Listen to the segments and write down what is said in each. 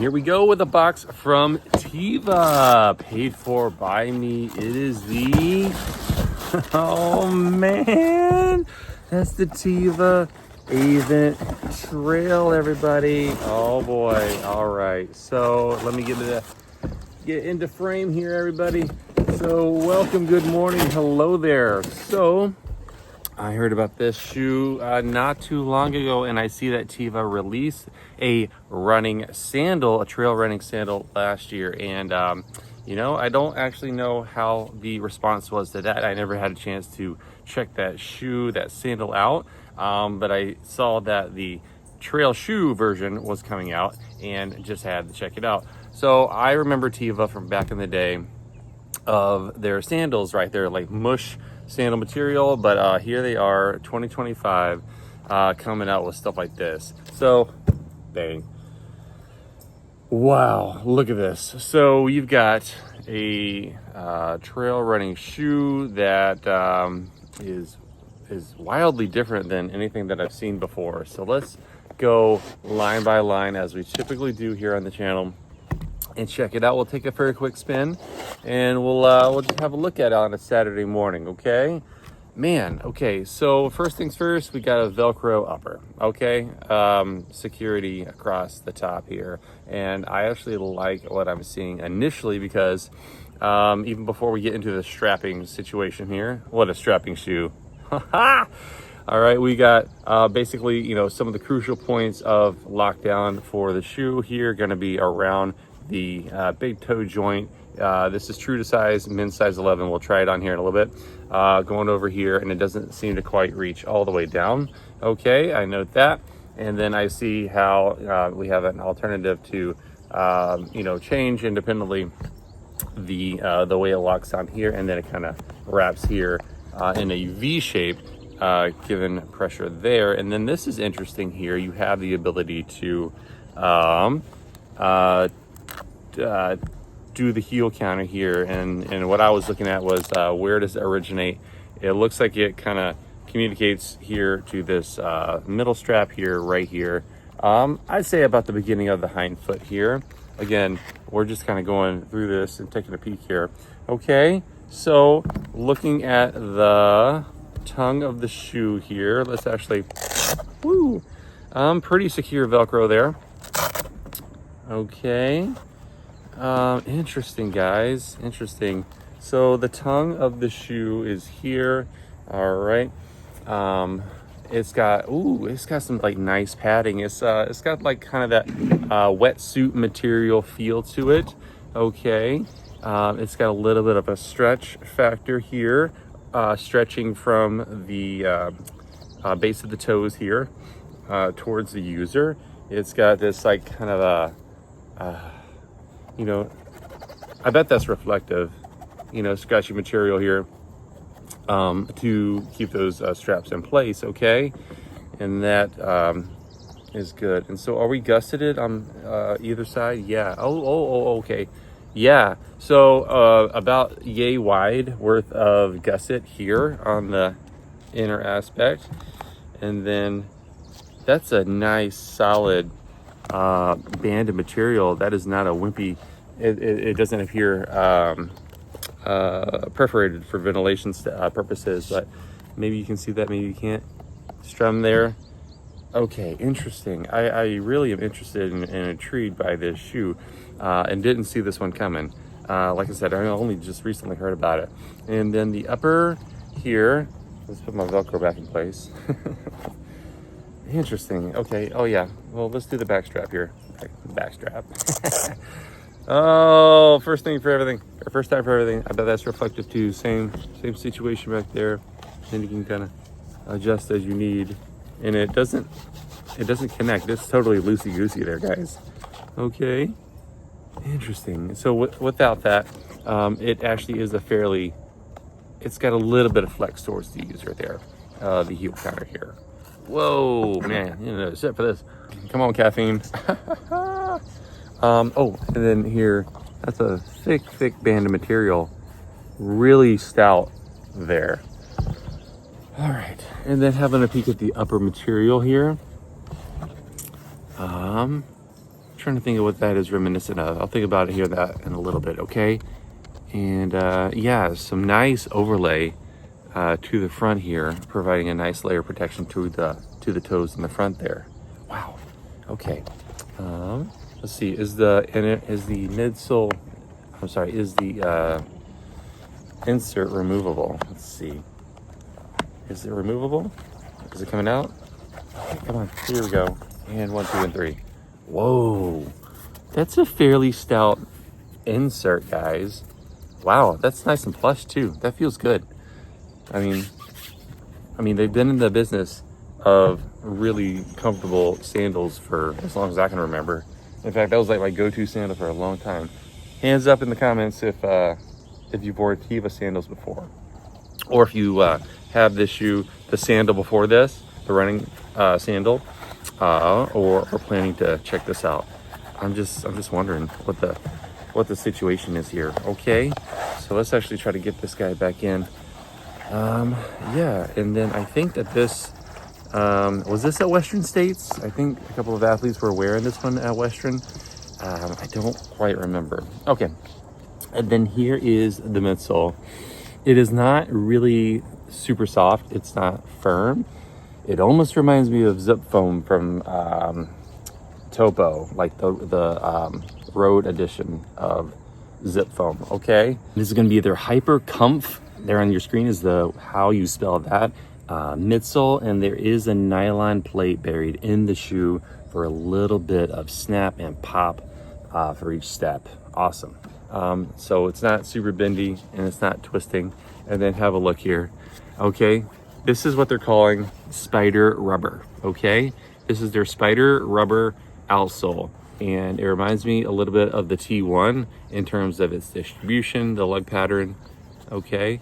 Here we go with a box from TEVA, paid for by me. It is the, oh man, that's the TEVA Aventrail, everybody. Oh boy, all right. So let me get into frame here, everybody. So welcome, good morning, hello there. So I heard about this shoe not too long ago, and I see that TEVA released a running sandal, a trail running sandal last year. And, you know, I don't actually know how the response was to that. I never had a chance to check that shoe, that sandal out. But I saw that the trail shoe version was coming out and just had to check it out. So I remember TEVA from back in the day of their sandals, right? They're like mush sandal material, but here they are, 2025, coming out with stuff like this. So bang, wow, look at this. So you've got a trail running shoe that is wildly different than anything that I've seen before. So let's go line by line, as we typically do here on the channel, and check it out. We'll take a very quick spin, and we'll just have a look at it on a Saturday morning. Okay, man. Okay, so first things first, we got a Velcro upper. Okay, security across the top here, and I actually like what I'm seeing initially, because even before we get into the strapping situation here, what a strapping shoe. All right, we got basically, you know, some of the crucial points of lockdown for the shoe here going to be around the big toe joint. This is true to size, men's size 11. We'll try it on here in a little bit. Going over here, and it doesn't seem to quite reach all the way down. Okay, I note that. And then I see how we have an alternative to, you know, change independently the way it locks on here, and then it kind of wraps here in a V shape, given pressure there. And then this is interesting here. You have the ability to do the heel counter here, and what I was looking at was where does it originate. It looks like it kind of communicates here to this middle strap here, right here. I'd say about the beginning of the hind foot here. Again, we're just kind of going through this and taking a peek here. Okay, so looking at the tongue of the shoe here, let's actually, woo, pretty secure Velcro there. Okay. Interesting, guys, interesting. So the tongue of the shoe is here. All right. It's got some like nice padding. It's got like kind of that wetsuit material feel to it. Okay. It's got a little bit of a stretch factor here, stretching from the base of the toes here towards the user. It's got this like kind of a you know, I bet that's reflective, you know, scratchy material here to keep those straps in place. Okay, and that is good. And so are we gusseted on either side? Yeah. Okay. Yeah, so about yay wide worth of gusset here on the inner aspect, and then that's a nice solid band of material. That is not a wimpy. It doesn't appear perforated for ventilation purposes, but maybe you can see that, maybe you can't. Strum there. Okay, interesting. I really am interested and intrigued by this shoe, and didn't see this one coming. Like I said, I only just recently heard about it. And then the upper here, let's put my Velcro back in place. Interesting. Okay. Oh yeah. Well, let's do the back strap here. Back strap. Oh, first thing for everything, or first time for everything. I bet that's reflective too. Same situation back there. And you can kind of adjust as you need. And it doesn't connect. It's totally loosey-goosey there, guys. Okay. Interesting. So without that, it actually is it's got a little bit of flex towards the user there. The heel counter here. Whoa, man, you know, sit for this. Come on, caffeine. Oh, and then here, that's a thick band of material. Really stout there. All right, and then having a peek at the upper material here. trying to think of what that is reminiscent of. I'll think about it here that in a little bit, okay? And yeah, some nice overlay to the front here, providing a nice layer of protection to the toes in the front there. Wow. Okay. Let's see. Is the midsole? I'm sorry. Is the insert removable? Let's see. Is it removable? Is it coming out? Come on. Here we go. And 1, 2, and 3. Whoa. That's a fairly stout insert, guys. Wow, that's nice and plush too. That feels good. I mean, they've been in the business of really comfortable sandals for as long as I can remember. In fact, that was like my go-to sandal for a long time. Hands up in the comments if you've worn TEVA sandals before, or if you have this shoe, the sandal before this, the running sandal, or planning to check this out. I'm just wondering what the situation is here. Okay, so let's actually try to get this guy back in. Yeah, and then I think that this was this at Western States. I think a couple of athletes were wearing this one at Western. I don't quite remember. Okay, and then here is the midsole. It is not really super soft. It's not firm. It almost reminds me of zip foam from Topo, like the road edition of zip foam. Okay, this is going to be their Hyper Comf. There on your screen is the how you spell that midsole, and there is a nylon plate buried in the shoe for a little bit of snap and pop for each step. Awesome. So it's not super bendy and it's not twisting. And then have a look here. Okay, this is what they're calling spider rubber. Okay, this is their spider rubber outsole, and it reminds me a little bit of the T1 in terms of its distribution, the lug pattern. Okay,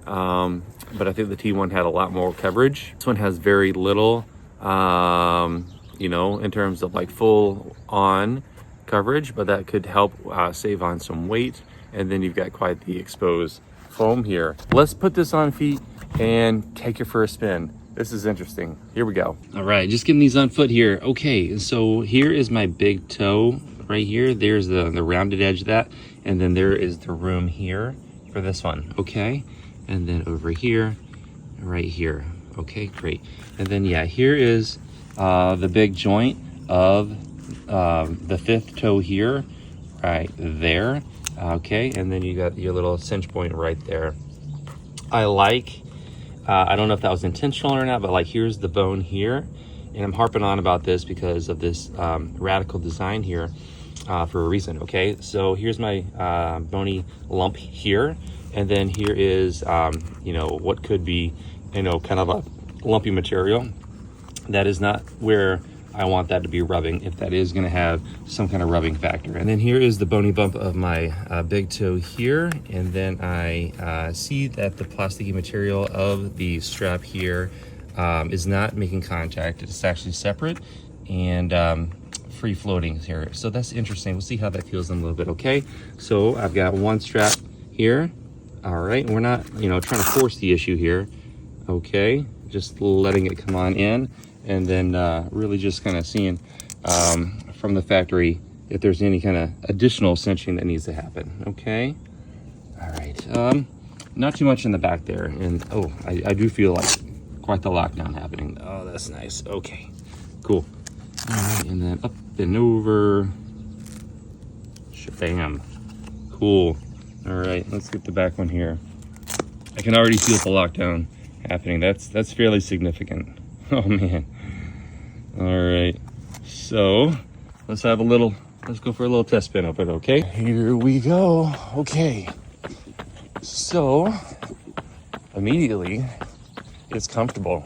but I think the T1 had a lot more coverage. This one has very little, you know, in terms of like full on coverage, but that could help save on some weight. And then you've got quite the exposed foam here. Let's put this on feet and take it for a spin. This is interesting. Here we go. All right, just getting these on foot here. Okay, so here is my big toe right here. There's the rounded edge of that, and then there is the room here for this one. Okay, and then over here, right here. Okay, great. And then yeah, here is the big joint of the fifth toe here, right there. Okay, and then you got your little cinch point right there. I like, I don't know if that was intentional or not, but like here's the bone here, and I'm harping on about this because of this radical design here for a reason. Okay, so here's my bony lump here, and then here is you know, what could be, you know, kind of a lumpy material. That is not where I want that to be rubbing, if that is going to have some kind of rubbing factor. And then here is the bony bump of my big toe here, and then I see that the plasticky material of the strap here is not making contact. It's actually separate and free floating here, so that's interesting. We'll see how that feels in a little bit. Okay, so I've got one strap here. All right, we're not, you know, trying to force the issue here. Okay, just letting it come on in, and then really just kind of seeing from the factory if there's any kind of additional cinching that needs to happen. Okay, all right, not too much in the back there, and oh, I do feel like quite the lockdown happening. Oh, that's nice. Okay, cool. All right, and then up and over. Bam. Cool. All right, let's get the back one here. I can already feel the lockdown happening. That's fairly significant. Oh man. All right, so let's go for a little test spin of it. Okay, here we go. Okay, so immediately it's comfortable,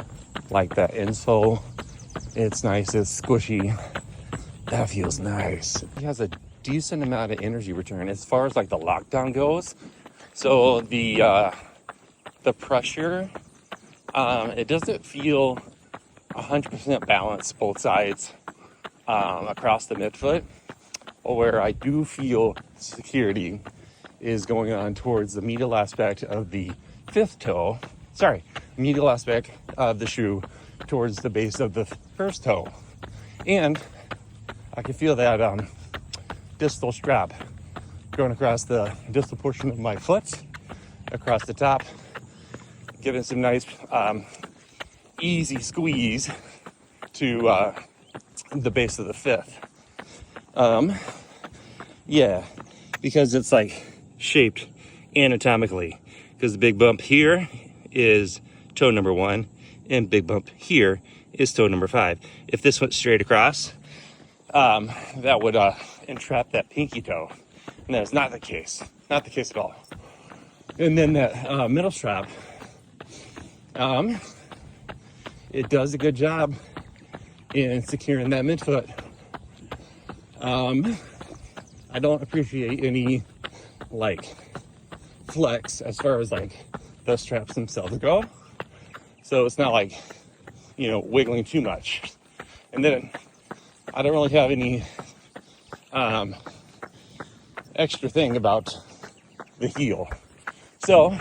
like that insole. It's nice, it's squishy. That feels nice. It has a decent amount of energy return as far as like the lockdown goes. So the pressure, it doesn't feel 100% balanced both sides across the midfoot. Where I do feel security is going on towards the medial aspect of the fifth toe. Sorry, medial aspect of the shoe towards the base of the first toe. And I can feel that distal strap going across the distal portion of my foot, across the top, giving some nice easy squeeze to the base of the fifth. Yeah, because it's like shaped anatomically, because the big bump here is toe number 1 and big bump here is toe number 5. If this went straight across, that would entrap that pinky toe, and that's not the case. Not the case at all. And then that middle strap, it does a good job in securing that midfoot. I don't appreciate any like flex as far as like the straps themselves go, so it's not like, you know, wiggling too much. And then I don't really have any extra thing about the heel. So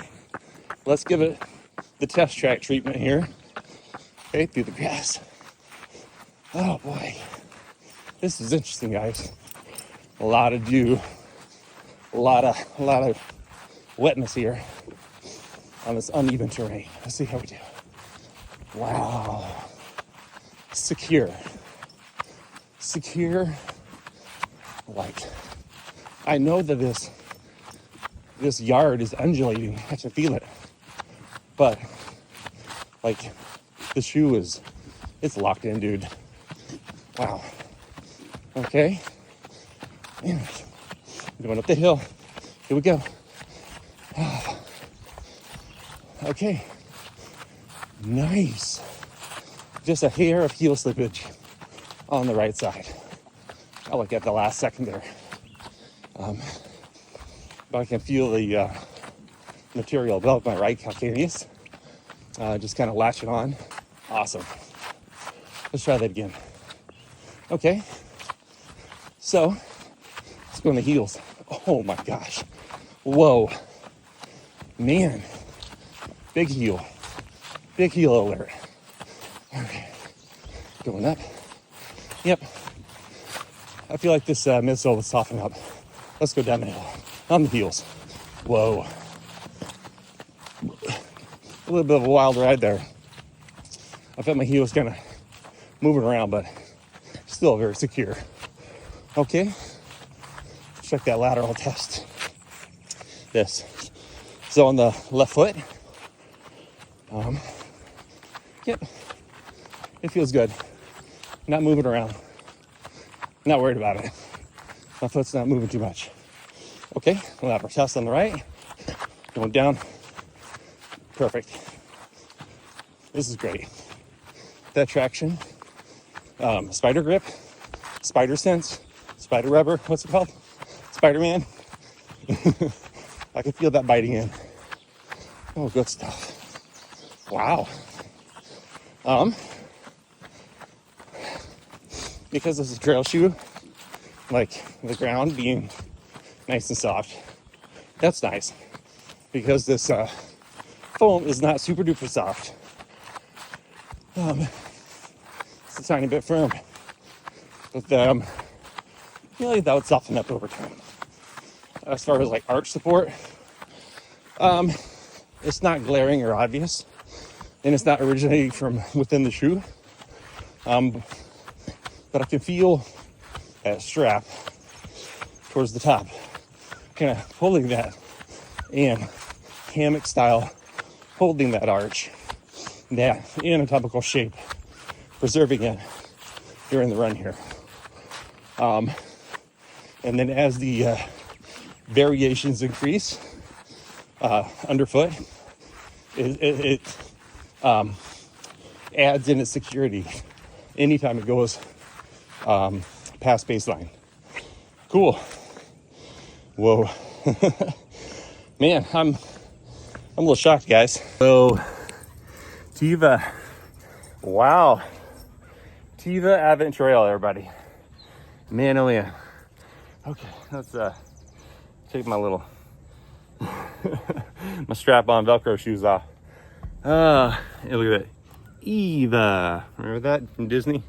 let's give it the test track treatment here. Okay, through the grass. Oh boy, this is interesting, guys. A lot of dew, a lot of wetness here on this uneven terrain. Let's see how we do. Wow, secure. Like, I know that this yard is undulating. I can feel it, but like the shoe it's locked in, dude. Wow. Okay. Anyway, going up the hill. Here we go. Okay. Nice. Just a hair of heel slippage on the right side. I'll look at the last second there. But I can feel the material above my right calcaneus. Just kind of latch it on. Awesome. Let's try that again. Okay. So, let's go on the heels. Oh my gosh. Whoa. Man. Big heel. Big heel alert. Okay. Going up. Yep. I feel like this midsole is softening up. Let's go down the hill. On the heels. Whoa. A little bit of a wild ride there. I felt my heels kind of moving around, but still very secure. Okay. Check that lateral test. This. So on the left foot, yep, it feels good. Not moving around. Not worried about it. My foot's not moving too much. Okay, lateral test on the right. Going down. Perfect. This is great. That traction, spider grip, spider sense, spider rubber, what's it called? Spider-Man. I can feel that biting in. Oh, good stuff. Wow. Because this is a trail shoe, like the ground being nice and soft, that's nice. Because this foam is not super duper soft. It's a tiny bit firm. But really that would soften up over time. As far as like arch support, it's not glaring or obvious, and it's not originating from within the shoe. But I can feel that strap towards the top, kind of pulling that, and hammock style, holding that arch, that anatomical shape, preserving it during the run here. And then as the variations increase underfoot, it adds in its security anytime it goes past baseline. Cool. Whoa. Man, I'm a little shocked, guys. So TEVA, wow, TEVA Aventrail, everybody. Man, oh man. Okay, let's take my little my strap-on Velcro shoes off. Hey, look at that, Eva. Remember that from Disney?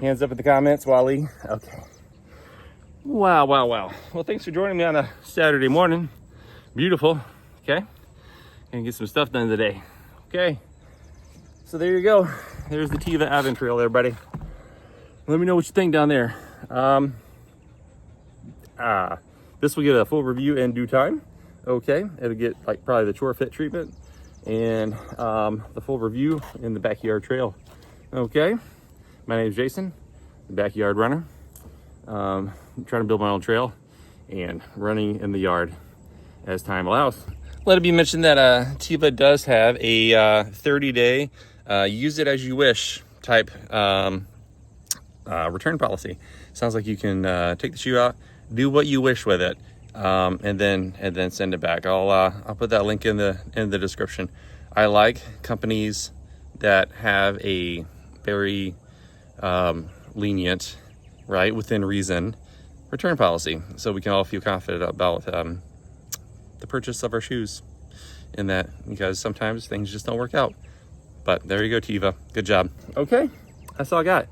Hands up in the comments, Wally. Okay. Wow. Well, thanks for joining me on a Saturday morning. Beautiful. Okay. Gonna get some stuff done today. Okay. So there you go. There's the TEVA Aventrail, everybody. Let me know what you think down there. This will get a full review in due time. Okay. It'll get like probably the chore fit treatment and the full review in the backyard trail. Okay. My name is Jason, the backyard runner. I'm trying to build my own trail and running in the yard as time allows. Let it be mentioned that TEVA does have a 30-day use it as you wish type return policy. Sounds like you can take the shoe out, do what you wish with it, and then send it back. I'll put that link in the description. I like companies that have a very lenient, right, within reason return policy, so we can all feel confident about the purchase of our shoes in that, because sometimes things just don't work out. But there you go, TEVA. Good job. Okay, that's all I got.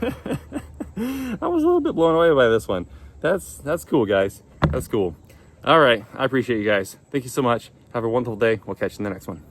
I was a little bit blown away by this one. That's cool, guys. That's cool. All right, I appreciate you guys. Thank you so much. Have a wonderful day. We'll catch you in the next one.